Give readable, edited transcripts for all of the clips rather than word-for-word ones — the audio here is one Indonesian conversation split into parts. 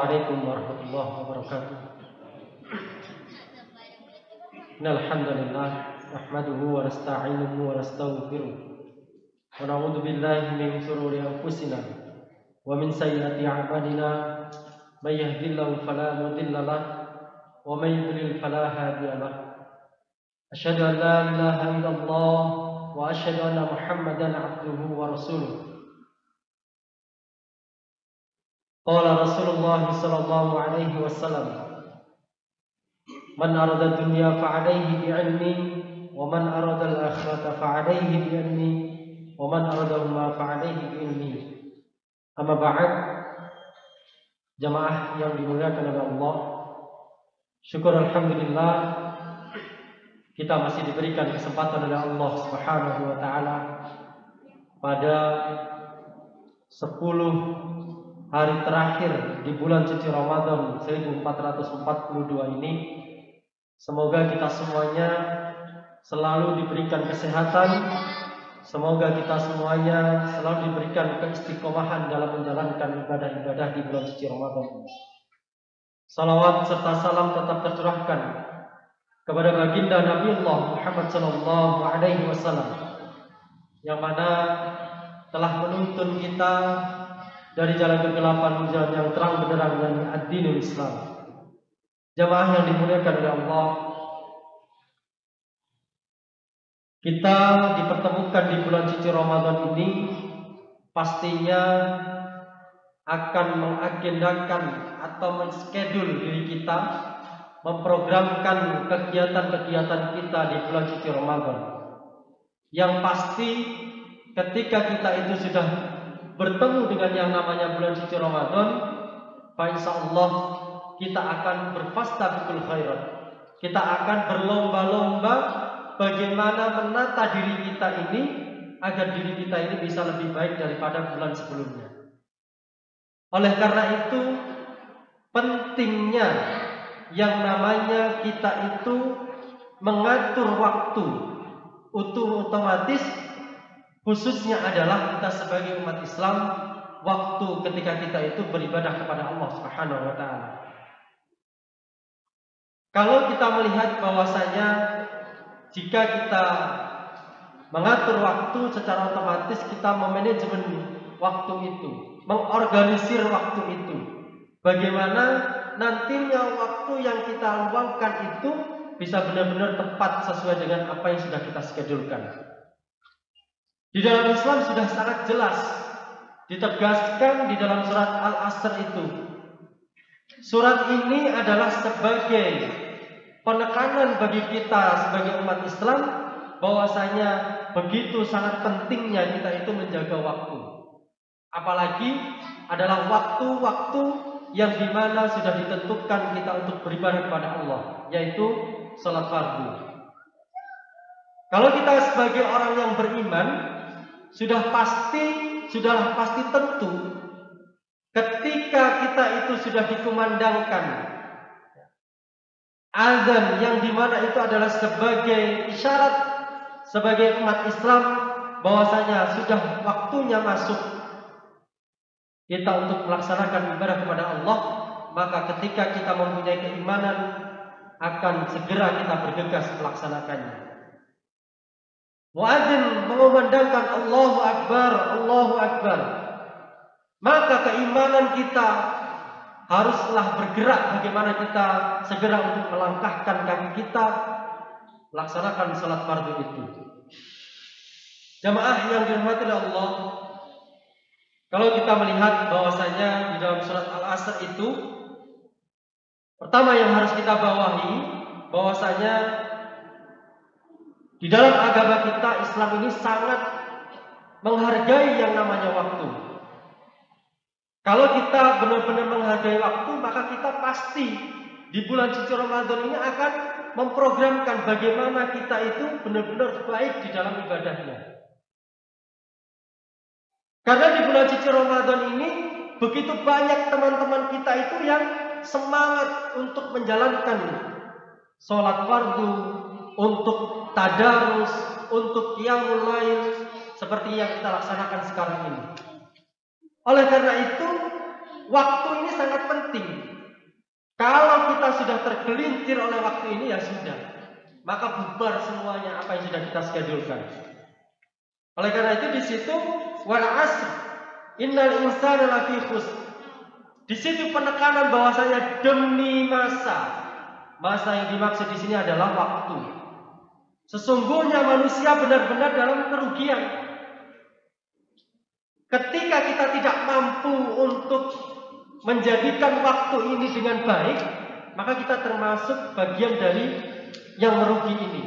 Assalamualaikum warahmatullahi wabarakatuh. Innal hamdalillah nahmaduhu wa nasta'inuhu wa nastaghfiruh wa na'udzu billahi min shururi anfusina wa min sayyiati a'malina may yahdihillahu fala mudilla lahu wa may yudlil fala hadiya lahu. Asyhadu an la ilaha illallah wa asyhadu anna Muhammadan 'abduhu wa rasuluh. Qala Rasulullah sallallahu alaihi wasallam, man arada dunya fa alaihi bi ilmi wa man arada al-akhirata fa alaihi bi ilmi wa man aradahuma fa alaihi bi ilmi. Amma ba'd, jamaah yang dimuliakan oleh Allah, syukur alhamdulillah kita masih diberikan kesempatan oleh Allah Subhanahu wa taala pada 10 hari terakhir di bulan suci Ramadan 1442 ini. Semoga kita semuanya selalu diberikan kesehatan, semoga kita semuanya selalu diberikan keistiqomahan dalam menjalankan ibadah-ibadah di bulan suci Ramadan. Salawat serta salam tetap tercurahkan kepada baginda Nabiullah Muhammad sallallahu alaihi wasallam yang mana telah menuntun kita dari jalan kegelapan menuju jalan yang terang benderang dan ad-dinul Islam. Jamaah yang dimuliakan oleh Allah, kita dipertemukan di bulan suci Ramadan ini pastinya akan mengagendakan atau menschedule diri kita, memprogramkan kegiatan-kegiatan kita di bulan suci Ramadan. Yang pasti ketika kita itu sudah bertemu dengan yang namanya bulan suci Ramadan, insyaallah kita akan berfastabiqul khairat. Kita akan berlomba-lomba bagaimana menata diri kita ini agar diri kita ini bisa lebih baik daripada bulan sebelumnya. Oleh karena itu, pentingnya yang namanya kita itu mengatur waktu otomatis, khususnya adalah kita sebagai umat Islam, waktu ketika kita itu beribadah kepada Allah Subhanahu wa taala. Kalau kita melihat bahwasanya jika kita mengatur waktu, secara otomatis kita memanajemen waktu itu, mengorganisir waktu itu. Bagaimana nantinya waktu yang kita luangkan itu bisa benar-benar tepat sesuai dengan apa yang sudah kita schedulekan. Di dalam Islam sudah sangat jelas ditegaskan di dalam surat Al-Asr itu. Surat ini adalah sebagai penekanan bagi kita sebagai umat Islam bahwasanya begitu sangat pentingnya kita itu menjaga waktu. Apalagi adalah waktu-waktu yang dimana sudah ditentukan kita untuk beribadah kepada Allah, yaitu salat fardu. Kalau kita sebagai orang yang beriman, sudah pasti tentu ketika kita itu sudah dikumandangkan azan yang dimana itu adalah sebagai isyarat sebagai umat Islam bahwasanya sudah waktunya masuk kita untuk melaksanakan ibadah kepada Allah, maka ketika kita mempunyai keimanan akan segera kita bergegas melaksanakannya. Muadzin mengumandangkan Allahu Akbar, Allahu Akbar. Maka keimanan kita haruslah bergerak bagaimana kita segera untuk melangkahkan kaki kita melaksanakan salat fardu itu. Jamaah yang dirahmati oleh Allah, kalau kita melihat bahwasanya di dalam surat Al-Asr itu, pertama yang harus kita bawahi bahwasanya di dalam agama kita Islam ini sangat menghargai yang namanya waktu. Kalau kita benar-benar menghargai waktu, maka kita pasti di bulan suci Ramadan ini akan memprogramkan bagaimana kita itu benar-benar baik di dalam ibadahnya. Karena di bulan suci Ramadan ini begitu banyak teman-teman kita itu yang semangat untuk menjalankan sholat fardu, untuk tadarus, untuk qiyamul lail seperti yang kita laksanakan sekarang ini. Oleh karena itu, waktu ini sangat penting. Kalau kita sudah tergelincir oleh waktu ini, ya sudah, maka bubar semuanya apa yang sudah kita schedule-kan. Oleh karena itu di situ wal asr innal insana lafi khusr. Di situ penekanan bahwasanya demi masa. Masa yang dimaksud di sini adalah waktu. Sesungguhnya manusia benar-benar dalam kerugian. Ketika kita tidak mampu untuk menjadikan waktu ini dengan baik, maka kita termasuk bagian dari yang merugi ini.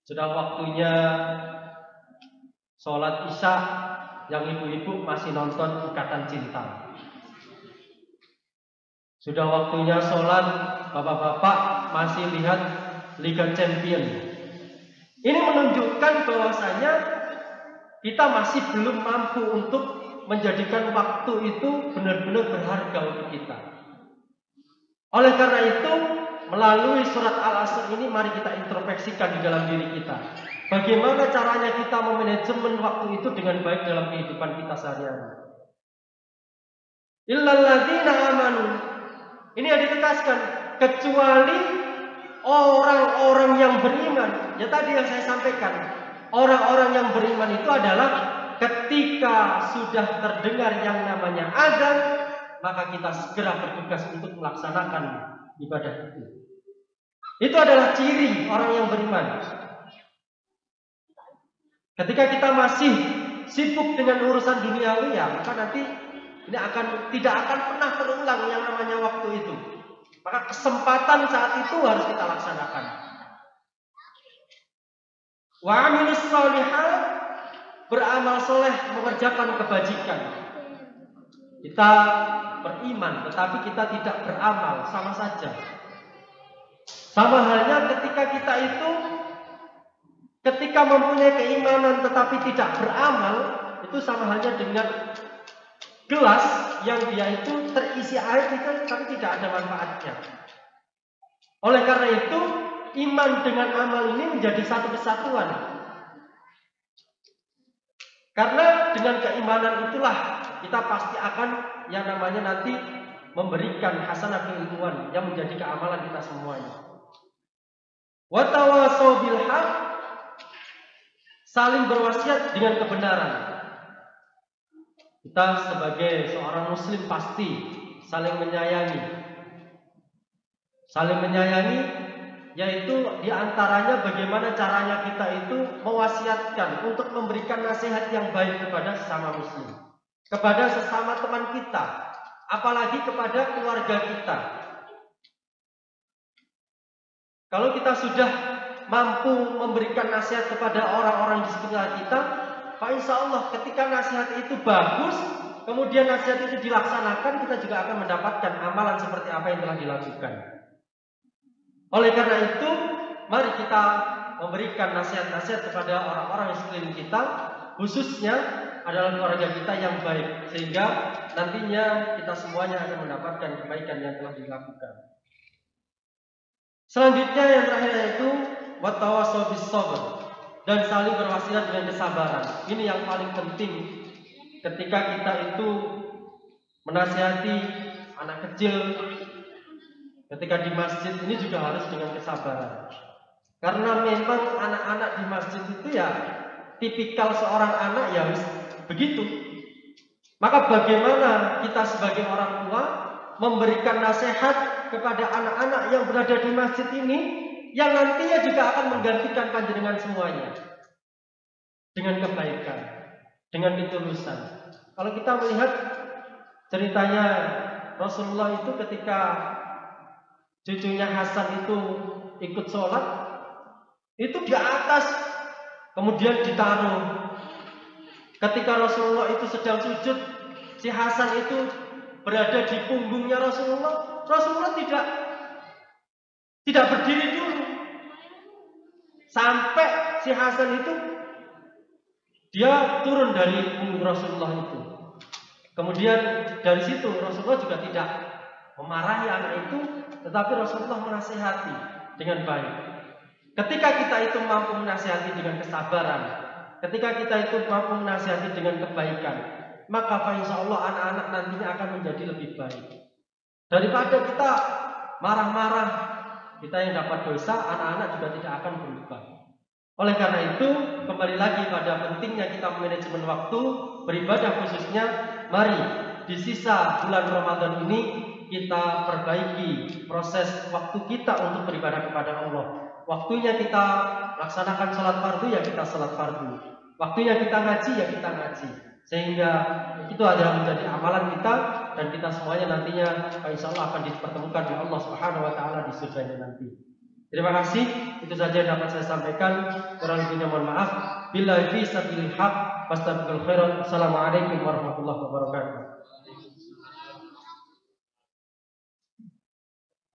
Sudah waktunya sholat isya, yang ibu-ibu masih nonton Ikatan Cinta. Sudah waktunya sholat, bapak-bapak masih lihat Liga Champion. Ini menunjukkan bahwasanya kita masih belum mampu untuk menjadikan waktu itu benar-benar berharga untuk kita. Oleh karena itu, melalui surat Al-Asr ini mari kita introspeksikan di dalam diri kita. Bagaimana caranya kita memanajemen waktu itu dengan baik dalam kehidupan kita sehari-hari. Illal ladzina amanu. Ini yang ditegaskan, kecuali orang-orang yang beriman. Ya tadi yang saya sampaikan, orang-orang yang beriman itu adalah ketika sudah terdengar yang namanya azan, maka kita segera bertugas untuk melaksanakan ibadah itu. Itu adalah ciri orang yang beriman. Ketika kita masih sibuk dengan urusan duniawi, ya maka nanti ini tidak akan pernah terulang yang namanya waktu itu. Maka kesempatan saat itu harus kita laksanakan. Wa amilus sholihat, beramal soleh, mengerjakan kebajikan. Kita beriman, tetapi kita tidak beramal, sama saja. Sama halnya ketika mempunyai keimanan tetapi tidak beramal, itu sama halnya dengan gelas yang dia itu terisi air tapi tidak ada manfaatnya. Oleh karena itu, iman dengan amal ini menjadi satu kesatuan. Karena dengan keimanan itulah kita pasti akan yang namanya nanti memberikan hasanah keilmuan yang menjadi keamalan kita semuanya. Wa tawasau bil haq, saling berwasiat dengan kebenaran. Kita sebagai seorang muslim pasti saling menyayangi. Saling menyayangi yaitu diantaranya bagaimana caranya kita itu mewasiatkan untuk memberikan nasihat yang baik kepada sesama muslim, kepada sesama teman kita, apalagi kepada keluarga kita. Kalau kita sudah mampu memberikan nasihat kepada orang-orang di sekitar kita, Pak insya Allah ketika nasihat itu bagus, kemudian nasihat itu dilaksanakan, kita juga akan mendapatkan amalan seperti apa yang telah dilakukan. Oleh karena itu, mari kita memberikan nasihat-nasihat kepada orang-orang di sekeliling kita, khususnya adalah keluarga kita yang baik, sehingga nantinya kita semuanya akan mendapatkan kebaikan yang telah dilakukan. Selanjutnya yang terakhir yaitu watawasau bis sabr, dan saling berwasiat dengan kesabaran. Ini yang paling penting ketika kita itu menasihati anak kecil. Ketika di masjid ini juga harus dengan kesabaran. Karena memang anak-anak di masjid itu ya tipikal seorang anak ya begitu. Maka bagaimana kita sebagai orang tua memberikan nasihat kepada anak-anak yang berada di masjid ini, yang nantinya juga akan menggantikan panjenengan semuanya dengan kebaikan, dengan ketulusan. Kalau kita melihat ceritanya Rasulullah itu ketika cucunya Hasan itu ikut sholat, itu di atas kemudian ditaruh. Ketika Rasulullah itu sedang sujud, si Hasan itu berada di punggungnya Rasulullah. Rasulullah tidak berdiri dulu sampai si Hasan itu dia turun dari punggung Rasulullah itu. Kemudian dari situ Rasulullah juga tidak memarahi anak itu, tetapi Rasulullah menasihati dengan baik. Ketika kita itu mampu menasihati dengan kesabaran, ketika kita itu mampu menasihati dengan kebaikan, maka insya Allah anak-anak nantinya akan menjadi lebih baik. Daripada kita marah-marah, kita yang dapat dosa, anak-anak juga tidak akan berubah. Oleh karena itu, kembali lagi pada pentingnya kita manajemen waktu beribadah khususnya. Mari di sisa bulan Ramadan ini kita perbaiki proses waktu kita untuk beribadah kepada Allah. Waktunya kita laksanakan sholat fardu, ya kita sholat fardu. Waktunya kita ngaji, ya kita ngaji. Sehingga itu adalah menjadi amalan kita, dan kita semuanya nantinya insya Allah akan dipertemukan di Allah Subhanahu Wa Taala di surganya nanti. Terima kasih. Itu saja yang dapat saya sampaikan. Kurang lebihnya mohon maaf. Billahi fi sabilil haq. Wassalamualaikum warahmatullahi wabarakatuh.